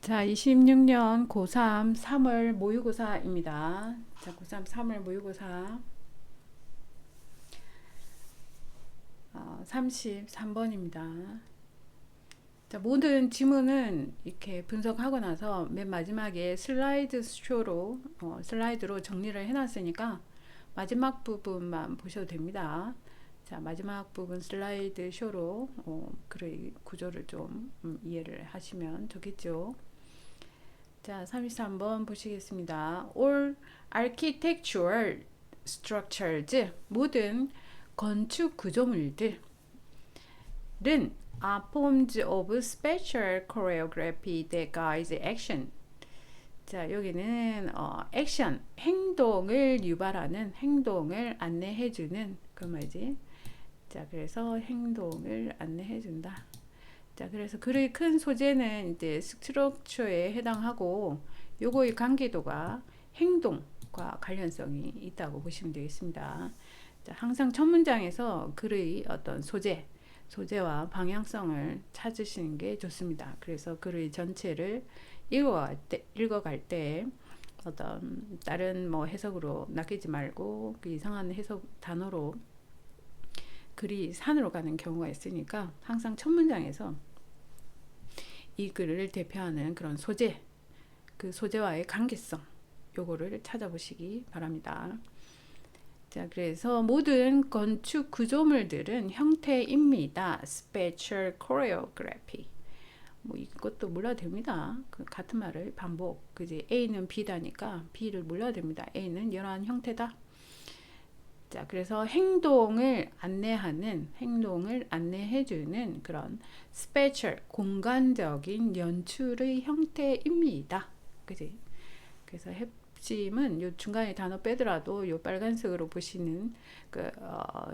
자, 26년 고3 3월 모의고사입니다. 자, 고3 3월 모의고사 33번입니다. 자, 모든 지문은 이렇게 분석하고 나서 맨 마지막에 슬라이드로 정리를 해놨으니까 마지막 부분만 보셔도 됩니다. 자, 마지막 부분 슬라이드 쇼로 글 구조를 좀 이해를 하시면 좋겠죠. 자, 33번 보시겠습니다. All architectural structures, 모든 건축 구조물들은 are forms of special choreography that guides action. 자, 여기는 액션, 행동을 유발하는, 행동을 안내해주는 그 말이지. 자, 그래서 행동을 안내해준다. 자, 그래서 글의 큰 소재는 이제 스트럭처에 해당하고 요거의 관계도가 행동과 관련성이 있다고 보시면 되겠습니다. 자, 항상 첫 문장에서 글의 어떤 소재와 방향성을 찾으시는 게 좋습니다. 그래서 글의 전체를 읽어갈 때 어떤 다른 뭐 해석으로 낚이지 말고 그 이상한 해석 단어로 글이 산으로 가는 경우가 있으니까 항상 첫 문장에서 이 글을 대표하는 그런 소재, 그 소재와의 관계성 요거를 찾아보시기 바랍니다. 자, 그래서 모든 건축 구조물들은 형태입니다. Spatial choreography. 뭐 이것도 몰라도 됩니다. 그 같은 말을 반복. 그지? A는 B다니까 B를 몰라도 됩니다. A는 이러한 형태다. 자, 그래서 행동을 안내해주는 그런 스페셜, 공간적인 연출의 형태입니다. 그지? 그래서 핵심은 요 중간에 단어 빼더라도 요 빨간색으로 보시는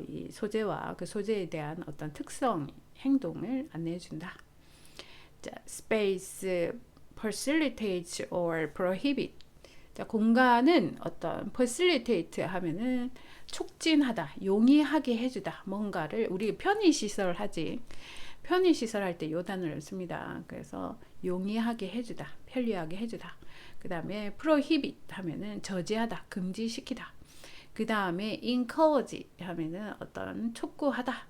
이 소재와 그 소재에 대한 어떤 특성, 행동을 안내해준다. 자, space facilitates or prohibit. 자, 공간은 어떤 facilitate 하면은 촉진하다, 용이하게 해주다. 뭔가를 우리 편의시설 하지. 편의시설 할 때 요 단어를 씁니다. 그래서 용이하게 해주다, 편리하게 해주다. 그 다음에 prohibit 하면은 저지하다, 금지시키다. 그 다음에 encourage 하면은 어떤 촉구하다.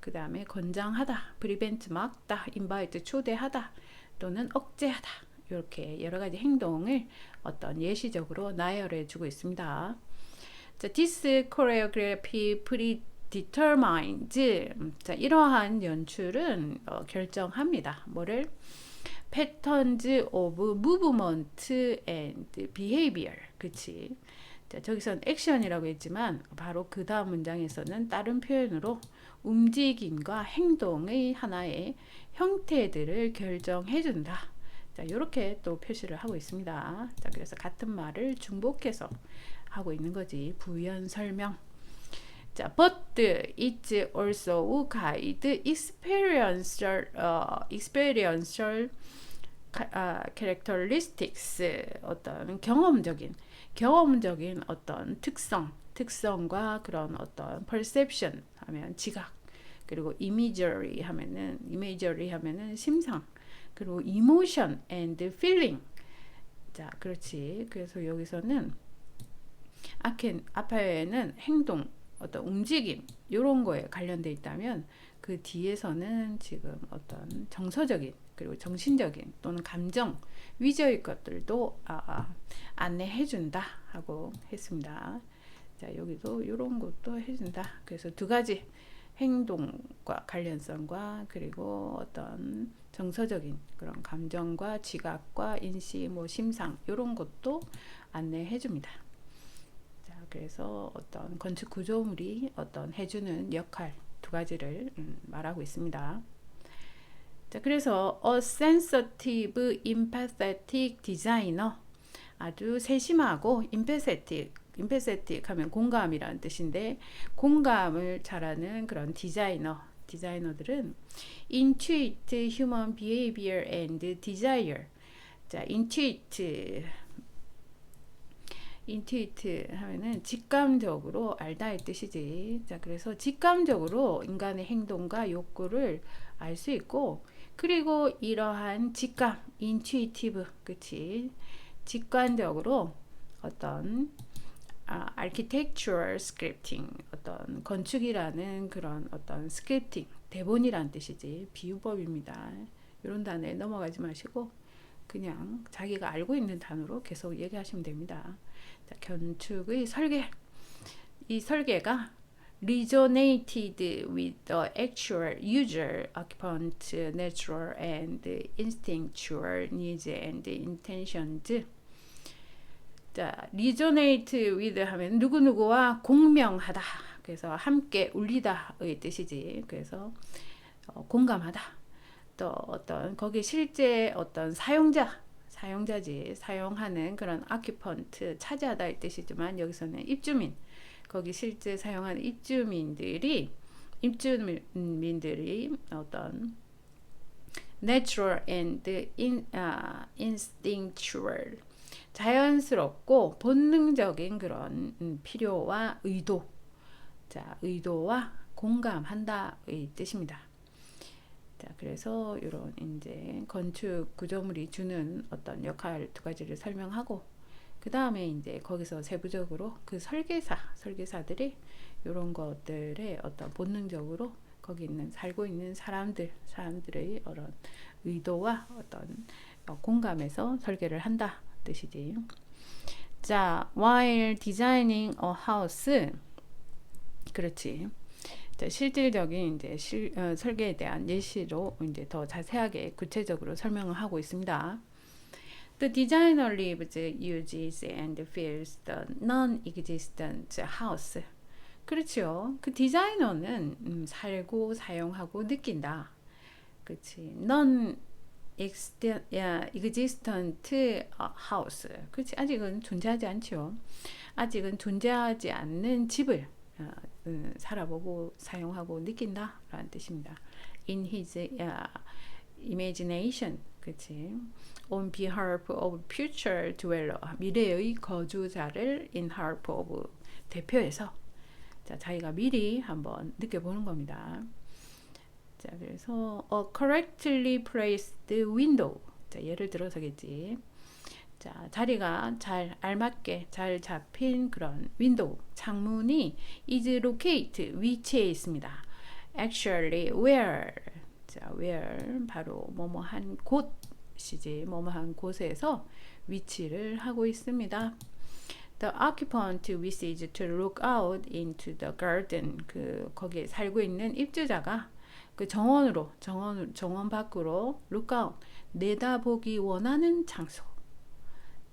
그 다음에 권장하다, prevent 막다, invite 초대하다, 또는 억제하다. 이렇게 여러 가지 행동을 어떤 예시적으로 나열해 주고 있습니다. 자, this choreography predetermines. 자, 이러한 연출은 결정합니다. 뭐를? patterns of movement and behavior. 그치? 자, 저기선 액션이라고 했지만 바로 그 다음 문장에서는 다른 표현으로 움직임과 행동의 하나의 형태들을 결정해준다. 자, 이렇게 또 표시를 하고 있습니다. 자, 그래서 같은 말을 중복해서 하고 있는 거지. 부연 설명. 자, but it's also guide experiential characteristics, 어떤 경험적인 어떤 특성과 그런 어떤 perception 하면 지각, 그리고 imagery 하면은 심상, 그리고 emotion and feeling. 자, 그렇지. 그래서 여기서는 앞에는 행동, 어떤 움직임 이런 거에 관련돼 있다면 그 뒤에서는 지금 어떤 정서적인 그리고 정신적인 또는 감정 위저의 것들도 안내해준다 하고 했습니다. 자, 여기도 이런 것도 해준다. 그래서 두 가지 행동과 관련성과 그리고 어떤 정서적인 그런 감정과 지각과 인식, 뭐 심상 이런 것도 안내해줍니다. 자, 그래서 어떤 건축 구조물이 어떤 해주는 역할 두 가지를 말하고 있습니다. 자, 그래서 a sensitive, empathetic designer, 아주 세심하고 empathetic 하면 공감이라는 뜻인데 공감을 잘하는 그런 디자이너들은 intuit human behavior and desire. 자, intuit 하면은 직감적으로 알다의 뜻이지. 자, 그래서 직감적으로 인간의 행동과 욕구를 알 수 있고 그리고 이러한 직감, intuitive, 그치? 직관적으로 어떤 architectural scripting, 어떤 건축이라는 그런 어떤 스크립팅, 대본이란 뜻이지 비유법입니다. 이런 단어에 넘어가지 마시고 그냥 자기가 알고 있는 단어로 계속 얘기하시면 됩니다. 자, 건축의 설계, 이 설계가 resonated with the actual user, occupant, natural and instinctual needs and intentions. 자, resonate with 하면 누구누구와 공명하다. 그래서 함께 울리다의 뜻이지. 그래서 공감하다. 또 어떤 거기 실제 어떤 사용자지. 사용하는 그런 occupant 차지하다의 뜻이지만 여기서는 입주민. 거기 실제 사용하는 입주민들이 어떤 natural and instinctual 자연스럽고 본능적인 그런 필요와 의도, 자, 의도와 공감한다의 뜻입니다. 자, 그래서 이런 이제 건축 구조물이 주는 어떤 역할 두 가지를 설명하고, 그 다음에 이제 거기서 세부적으로 그 설계사들이 이런 것들의 어떤 본능적으로 거기 있는 살고 있는 사람들의 어떤 의도와 어떤 공감에서 설계를 한다 뜻이지. 자, while designing a house, 그렇지. 자, 실질적인 이제 설계에 대한 예시로 이제 더 자세하게 구체적으로 설명을 하고 있습니다. The designer lives, uses, and feels the non-existent house. 그렇죠. 그 디자이너는 살고 사용하고 느낀다. 그렇지. existent house. 그렇지. 아직은 존재하지 않죠. 아직은 존재하지 않는 집을 살아보고 사용하고 느낀다 라는 뜻입니다. In his imagination. 그렇지. On behalf of future dweller. 미래의 거주자를 in behalf of 대표해서 자, 자기가 미리 한번 느껴보는 겁니다. 자, 그래서 correctly placed window. 자, 예를 들어서겠지. 자, 자리가 잘 알맞게 잘 잡힌 그런 윈도우, 창문이 is located, 위치해 있습니다. Actually, where? 자, where 바로 뭐뭐한 곳이지. 뭐뭐한 곳에서 위치를 하고 있습니다. The occupant wishes to look out into the garden. 그 거기에 살고 있는 입주자가 그 정원 밖으로 look out, 내다보기 원하는 장소.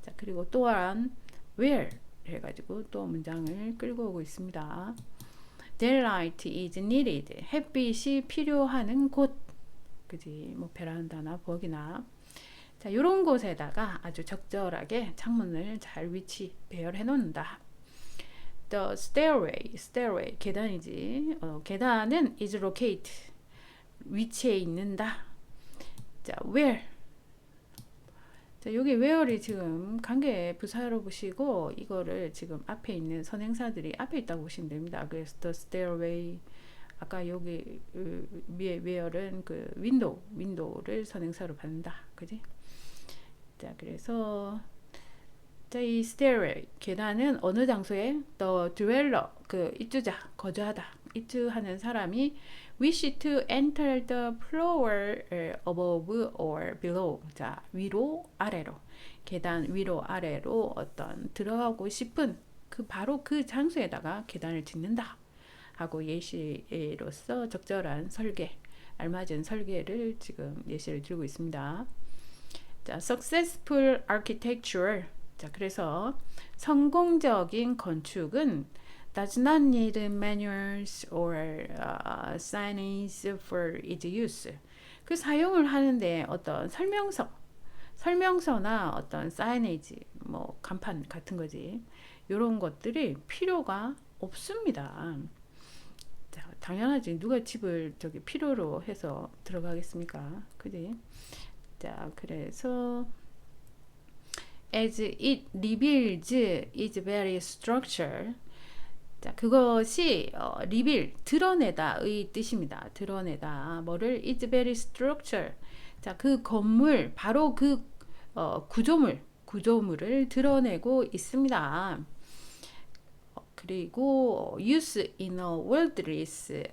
자, 그리고 또한 where 해가지고 또 문장을 끌고 오고 있습니다. Daylight is needed. 햇빛이 필요하는 곳. 그지? 뭐 베란다나 벽이나. 자, 이런 곳에다가 아주 적절하게 창문을 잘 위치 배열해 놓는다. The stairway 계단이지. 계단은 is located. 위치해 있는다. 자, where. 자, 여기 where이 지금 관계 부사로 보시고 이거를 지금 앞에 있는 선행사들이 앞에 있다고 보시면 됩니다. 그래서 the stairway, 아까 여기 위에 where은 그 윈도우를 선행사로 받는다. 그지? 자, 그래서 자, 이 stairway 계단은 어느 장소에 the dweller 그 입주자 거주하다. 입주하는 사람이 wish to enter the floor above or below. 자, 위로 아래로 계단 위로 아래로 어떤 들어가고 싶은 그 바로 그 장소에다가 계단을 짓는다 하고 예시로서 적절한 설계, 알맞은 설계를 지금 예시를 들고 있습니다. 자, successful architecture. 자, 그래서 성공적인 건축은 does not need manuals or signage for its use. 그 사용을 하는데 어떤 설명서나 어떤 사이니지, 뭐 간판 같은 거지. 이런 것들이 필요가 없습니다. 자, 당연하지. 누가 집을 저기 필요로 해서 들어가겠습니까? 그지? 자, 그래서 as it reveals its very structure. 자, 그것이 reveal, 드러내다의 뜻입니다. 드러내다. 뭐를? is very structure. 자, 그 건물, 바로 그 구조물을 드러내고 있습니다. 그리고 use in a wordless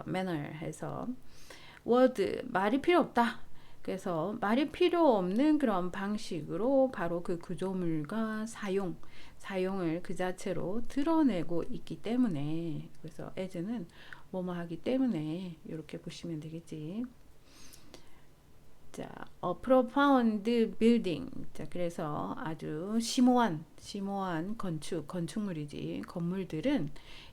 manner 해서 word, 말이 필요 없다. 그래서 말이 필요 없는 그런 방식으로 바로 그 구조물과 사용을 그 자체로 드러내고 있기 때문에, 그래서 as는 뭐뭐 하기 때문에 이렇게 보시면 되겠지. 자, a profound building. 자, 그래서 아주 심오한 건축물이지. 건물들은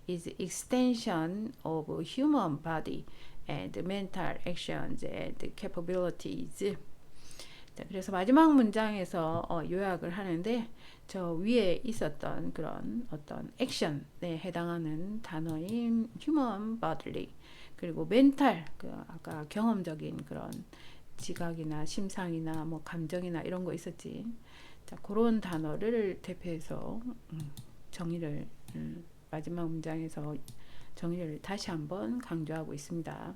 is extension of human body and mental actions and capabilities. 자, 그래서 마지막 문장에서 요약을 하는데, 저 위에 있었던 그런 어떤 액션에 해당하는 단어인 human bodily, 그리고 mental, 그 아까 경험적인 그런 지각이나 심상이나 뭐 감정이나 이런 거 있었지. 자, 그런 단어를 대표해서 정의를 마지막 문장에서 정의를 다시 한번 강조하고 있습니다.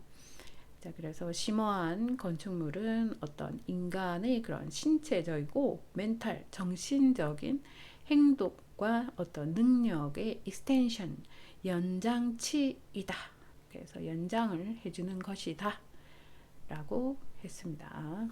자, 그래서 심오한 건축물은 어떤 인간의 그런 신체적이고 멘탈, 정신적인 행동과 어떤 능력의 익스텐션, 연장치이다. 그래서 연장을 해주는 것이다 라고 했습니다.